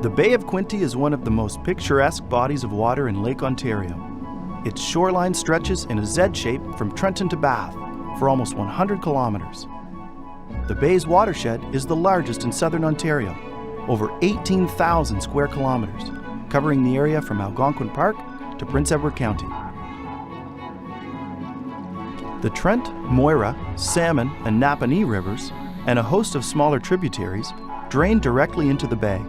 The Bay of Quinte is one of the most picturesque bodies of water in Lake Ontario. Its shoreline stretches in a Z shape from Trenton to Bath for almost 100 kilometers. The bay's watershed is the largest in southern Ontario, over 18,000 square kilometers, covering the area from Algonquin Park to Prince Edward County. The Trent, Moira, Salmon, and Napanee rivers, and a host of smaller tributaries, drain directly into the bay.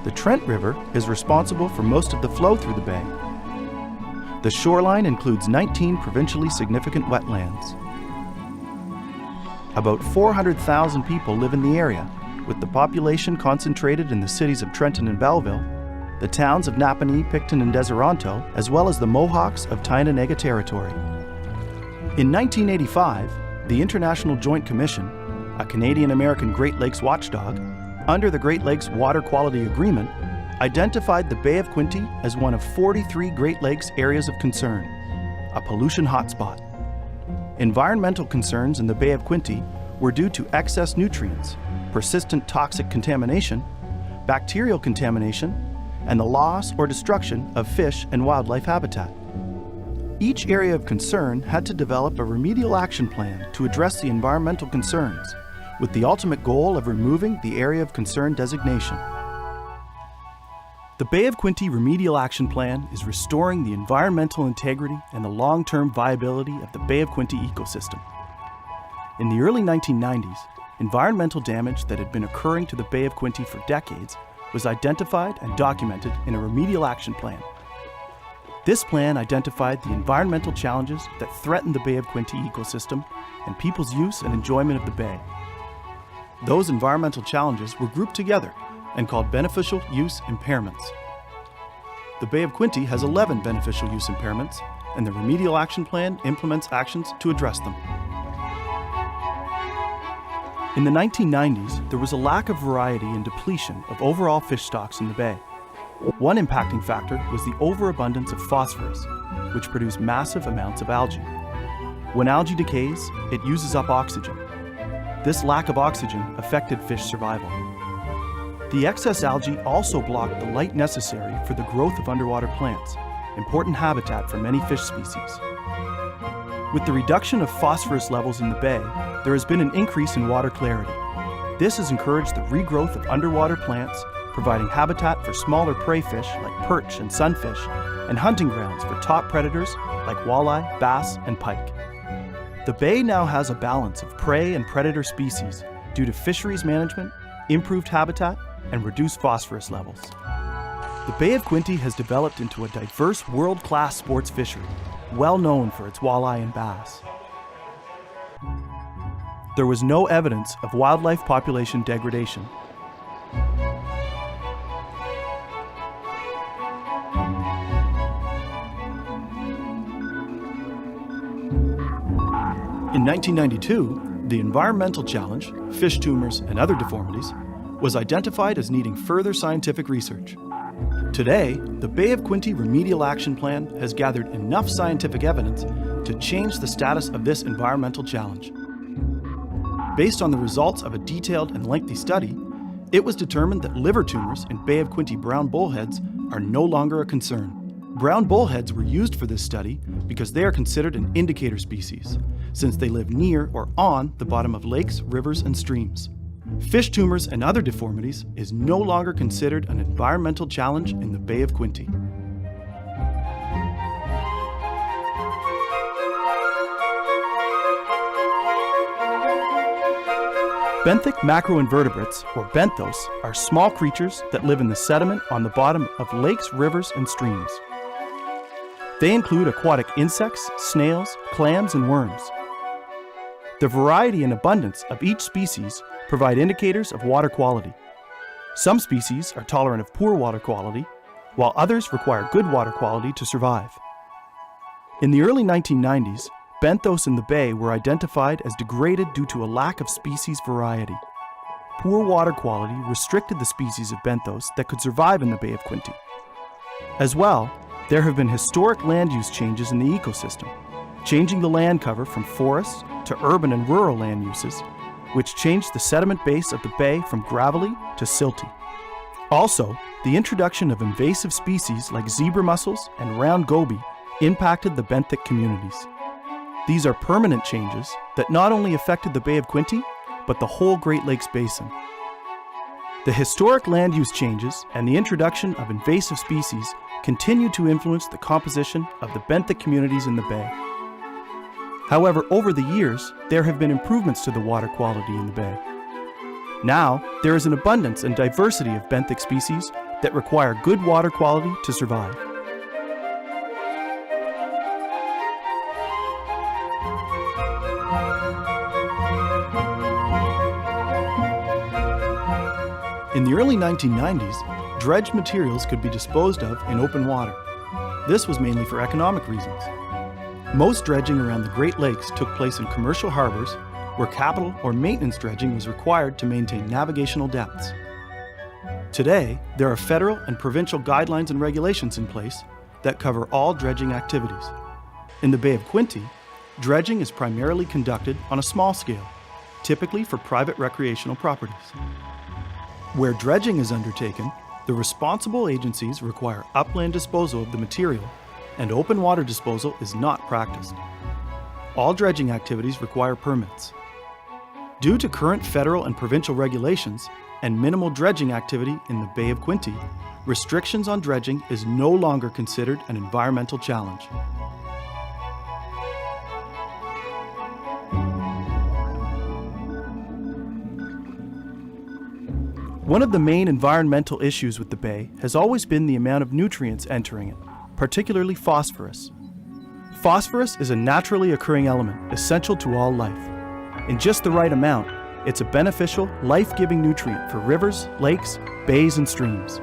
The Trent River is responsible for most of the flow through the bay. The shoreline includes 19 provincially significant wetlands. About 400,000 people live in the area, with the population concentrated in the cities of Trenton and Belleville, the towns of Napanee, Picton, and Deseronto, as well as the Mohawks of Tynanega Territory. In 1985, the International Joint Commission, a Canadian-American Great Lakes watchdog, under the Great Lakes Water Quality Agreement, identified the Bay of Quinte as one of 43 Great Lakes areas of concern, a pollution hotspot. Environmental concerns in the Bay of Quinte were due to excess nutrients, persistent toxic contamination, bacterial contamination, and the loss or destruction of fish and wildlife habitat. Each area of concern had to develop a remedial action plan to address the environmental concerns, with the ultimate goal of removing the area of concern designation. The Bay of Quinte Remedial Action Plan is restoring the environmental integrity and the long-term viability of the Bay of Quinte ecosystem. In the early 1990s, environmental damage that had been occurring to the Bay of Quinte for decades was identified and documented in a remedial action plan. This plan identified the environmental challenges that threaten the Bay of Quinte ecosystem and people's use and enjoyment of the bay. Those environmental challenges were grouped together and called beneficial use impairments. The Bay of Quinte has 11 beneficial use impairments, and the Remedial Action Plan implements actions to address them. In the 1990s, there was a lack of variety and depletion of overall fish stocks in the bay. One impacting factor was the overabundance of phosphorus, which produced massive amounts of algae. When algae decays, it uses up oxygen. This lack of oxygen affected fish survival. The excess algae also blocked the light necessary for the growth of underwater plants, important habitat for many fish species. With the reduction of phosphorus levels in the bay, there has been an increase in water clarity. This has encouraged the regrowth of underwater plants, providing habitat for smaller prey fish like perch and sunfish, and hunting grounds for top predators like walleye, bass, and pike. The bay now has a balance of prey and predator species due to fisheries management, improved habitat, and reduced phosphorus levels. The Bay of Quinte has developed into a diverse world-class sports fishery, well known for its walleye and bass. There was no evidence of wildlife population degradation. In 1992, the environmental challenge, fish tumors and other deformities, was identified as needing further scientific research. Today, the Bay of Quinte Remedial Action Plan has gathered enough scientific evidence to change the status of this environmental challenge. Based on the results of a detailed and lengthy study, it was determined that liver tumors in Bay of Quinte brown bullheads are no longer a concern. Brown bullheads were used for this study because they are considered an indicator species, since they live near or on the bottom of lakes, rivers, and streams. Fish tumors and other deformities is no longer considered an environmental challenge in the Bay of Quinte. Benthic macroinvertebrates, or benthos, are small creatures that live in the sediment on the bottom of lakes, rivers, and streams. They include aquatic insects, snails, clams, and worms. The variety and abundance of each species provide indicators of water quality. Some species are tolerant of poor water quality, while others require good water quality to survive. In the early 1990s, benthos in the bay were identified as degraded due to a lack of species variety. Poor water quality restricted the species of benthos that could survive in the Bay of Quinte. As well, there have been historic land use changes in the ecosystem, changing the land cover from forests to urban and rural land uses, which changed the sediment base of the bay from gravelly to silty. Also, the introduction of invasive species like zebra mussels and round goby impacted the benthic communities. These are permanent changes that not only affected the Bay of Quinte, but the whole Great Lakes Basin. The historic land use changes and the introduction of invasive species continue to influence the composition of the benthic communities in the bay. However, over the years, there have been improvements to the water quality in the bay. Now, there is an abundance and diversity of benthic species that require good water quality to survive. In the early 1990s, dredged materials could be disposed of in open water. This was mainly for economic reasons. Most dredging around the Great Lakes took place in commercial harbors where capital or maintenance dredging was required to maintain navigational depths. Today, there are federal and provincial guidelines and regulations in place that cover all dredging activities. In the Bay of Quinte, dredging is primarily conducted on a small scale, typically for private recreational properties. Where dredging is undertaken, the responsible agencies require upland disposal of the material, and open water disposal is not practiced. All dredging activities require permits. Due to current federal and provincial regulations and minimal dredging activity in the Bay of Quinte, restrictions on dredging is no longer considered an environmental challenge. One of the main environmental issues with the bay has always been the amount of nutrients entering it, particularly phosphorus. Phosphorus is a naturally occurring element essential to all life. In just the right amount, it's a beneficial, life-giving nutrient for rivers, lakes, bays, and streams.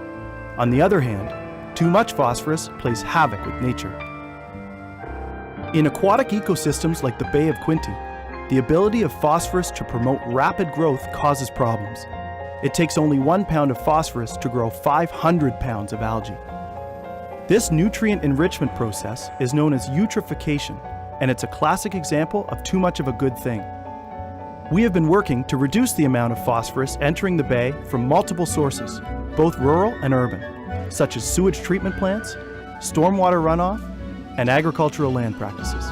On the other hand, too much phosphorus plays havoc with nature. In aquatic ecosystems like the Bay of Quinte, the ability of phosphorus to promote rapid growth causes problems. It takes only 1 pound of phosphorus to grow 500 pounds of algae. This nutrient enrichment process is known as eutrophication, and it's a classic example of too much of a good thing. We have been working to reduce the amount of phosphorus entering the bay from multiple sources, both rural and urban, such as sewage treatment plants, stormwater runoff, and agricultural land practices.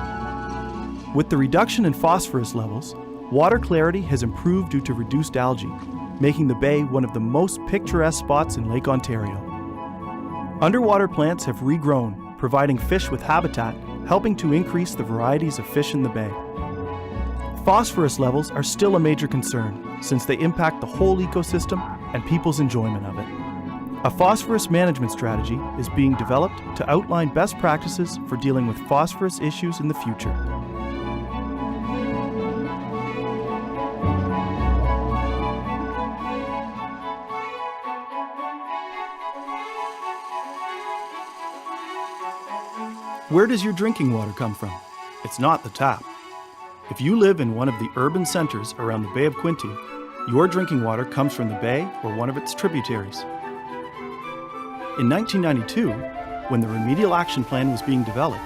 With the reduction in phosphorus levels, water clarity has improved due to reduced algae, making the bay one of the most picturesque spots in Lake Ontario. Underwater plants have regrown, providing fish with habitat, helping to increase the varieties of fish in the bay. Phosphorus levels are still a major concern, since they impact the whole ecosystem and people's enjoyment of it. A phosphorus management strategy is being developed to outline best practices for dealing with phosphorus issues in the future. Where does your drinking water come from? It's not the tap. If you live in one of the urban centers around the Bay of Quinte, your drinking water comes from the bay or one of its tributaries. In 1992, when the remedial action plan was being developed,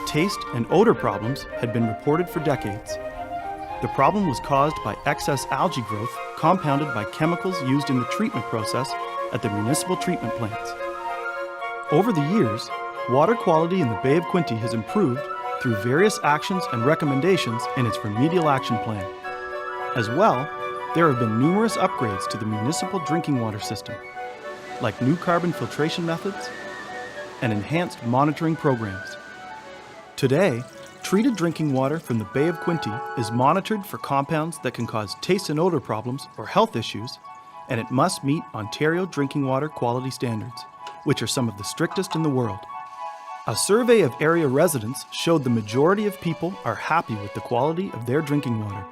taste and odor problems had been reported for decades. The problem was caused by excess algae growth compounded by chemicals used in the treatment process at the municipal treatment plants. Over the years, water quality in the Bay of Quinte has improved through various actions and recommendations in its remedial action plan. As well, there have been numerous upgrades to the municipal drinking water system, like new carbon filtration methods and enhanced monitoring programs. Today, treated drinking water from the Bay of Quinte is monitored for compounds that can cause taste and odor problems or health issues, and it must meet Ontario drinking water quality standards, which are some of the strictest in the world. A survey of area residents showed the majority of people are happy with the quality of their drinking water.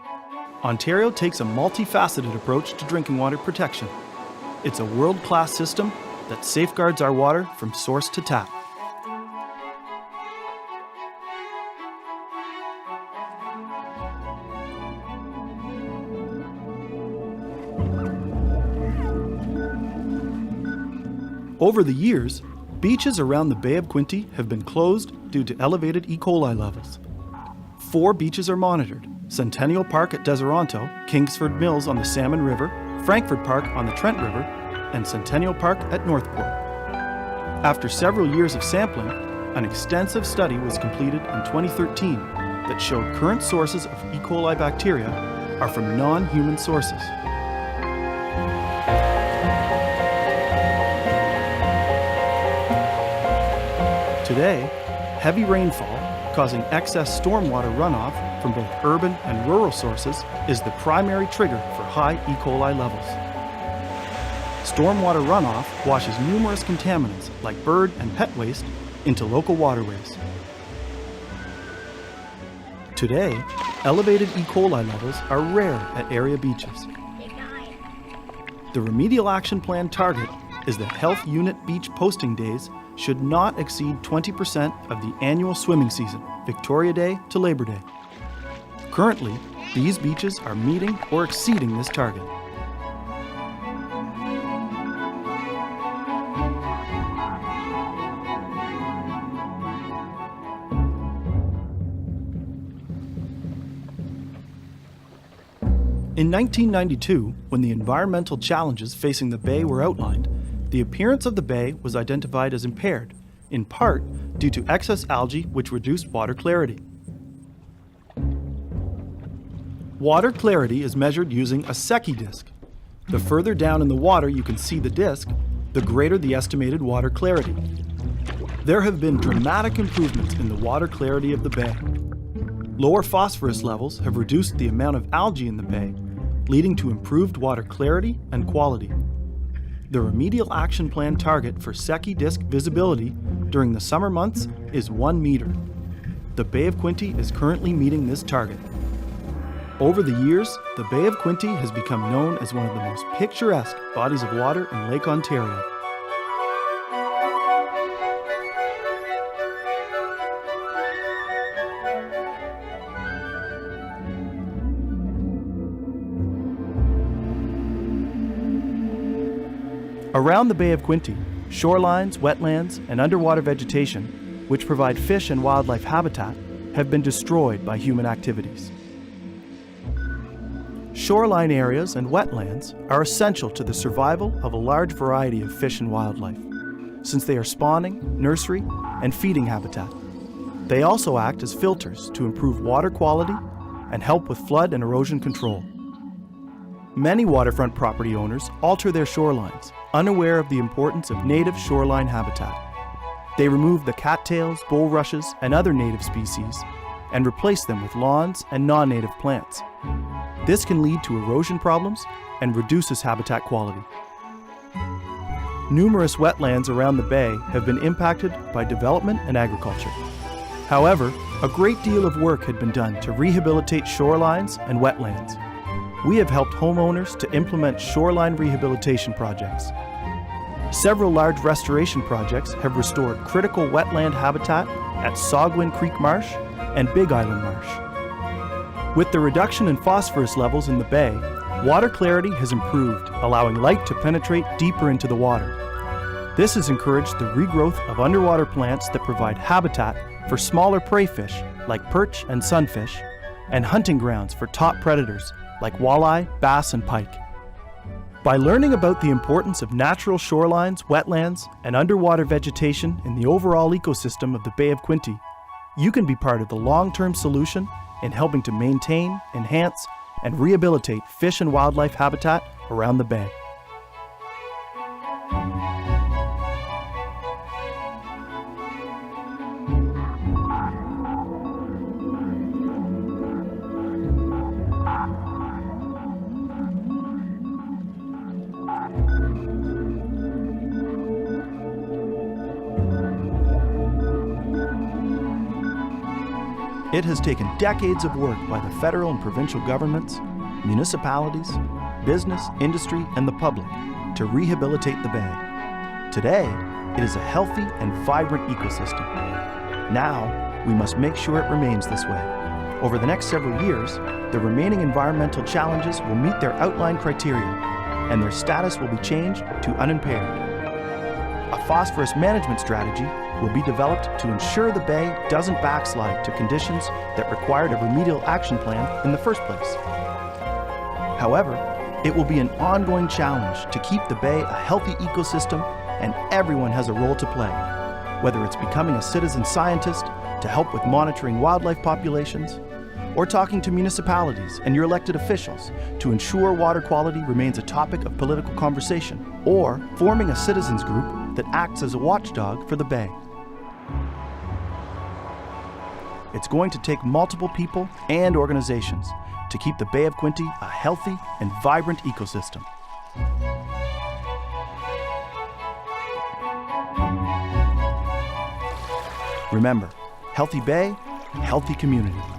Ontario takes a multifaceted approach to drinking water protection. It's a world-class system that safeguards our water from source to tap. Over the years, beaches around the Bay of Quinte have been closed due to elevated E. coli levels. 4 beaches are monitored: Centennial Park at Deseronto, Kingsford Mills on the Salmon River, Frankfurt Park on the Trent River, and Centennial Park at Northport. After several years of sampling, an extensive study was completed in 2013 that showed current sources of E. coli bacteria are from non-human sources. Today, heavy rainfall causing excess stormwater runoff from both urban and rural sources is the primary trigger for high E. coli levels. Stormwater runoff washes numerous contaminants like bird and pet waste into local waterways. Today, elevated E. coli levels are rare at area beaches. The remedial action plan target is that health unit beach posting days should not exceed 20% of the annual swimming season, Victoria Day to Labor Day. Currently, these beaches are meeting or exceeding this target. In 1992, when the environmental challenges facing the bay were outlined, the appearance of the bay was identified as impaired, in part due to excess algae which reduced water clarity. Water clarity is measured using a Secchi disc. The further down in the water you can see the disc, the greater the estimated water clarity. There have been dramatic improvements in the water clarity of the bay. Lower phosphorus levels have reduced the amount of algae in the bay, leading to improved water clarity and quality. The remedial action plan target for Secchi disc visibility during the summer months is 1 meter. The Bay of Quinte is currently meeting this target. Over the years, the Bay of Quinte has become known as one of the most picturesque bodies of water in Lake Ontario. Around the Bay of Quinte, shorelines, wetlands, and underwater vegetation, which provide fish and wildlife habitat, have been destroyed by human activities. Shoreline areas and wetlands are essential to the survival of a large variety of fish and wildlife, since they are spawning, nursery, and feeding habitat. They also act as filters to improve water quality and help with flood and erosion control. Many waterfront property owners alter their shorelines, unaware of the importance of native shoreline habitat. They remove the cattails, bulrushes, and other native species and replace them with lawns and non-native plants. This can lead to erosion problems and reduces habitat quality. Numerous wetlands around the bay have been impacted by development and agriculture. However, a great deal of work had been done to rehabilitate shorelines and wetlands. We have helped homeowners to implement shoreline rehabilitation projects. Several large restoration projects have restored critical wetland habitat at Saugwin Creek Marsh and Big Island Marsh. With the reduction in phosphorus levels in the bay, water clarity has improved, allowing light to penetrate deeper into the water. This has encouraged the regrowth of underwater plants that provide habitat for smaller prey fish like perch and sunfish, and hunting grounds for top predators like walleye, bass, and pike. By learning about the importance of natural shorelines, wetlands, and underwater vegetation in the overall ecosystem of the Bay of Quinte, you can be part of the long-term solution in helping to maintain, enhance, and rehabilitate fish and wildlife habitat around the bay. It has taken decades of work by the federal and provincial governments, municipalities, business, industry, and the public to rehabilitate the bay. Today, it is a healthy and vibrant ecosystem. Now, we must make sure it remains this way. Over the next several years, the remaining environmental challenges will meet their outlined criteria, and their status will be changed to unimpaired. A phosphorus management strategy will be developed to ensure the bay doesn't backslide to conditions that required a remedial action plan in the first place. However, It will be an ongoing challenge to keep the bay a healthy ecosystem, and everyone has a role to play. Whether it's becoming a citizen scientist to help with monitoring wildlife populations, or talking to municipalities and your elected officials to ensure water quality remains a topic of political conversation, or forming a citizens group that acts as a watchdog for the bay. It's going to take multiple people and organizations to keep the Bay of Quinte a healthy and vibrant ecosystem. Remember, healthy bay, healthy community.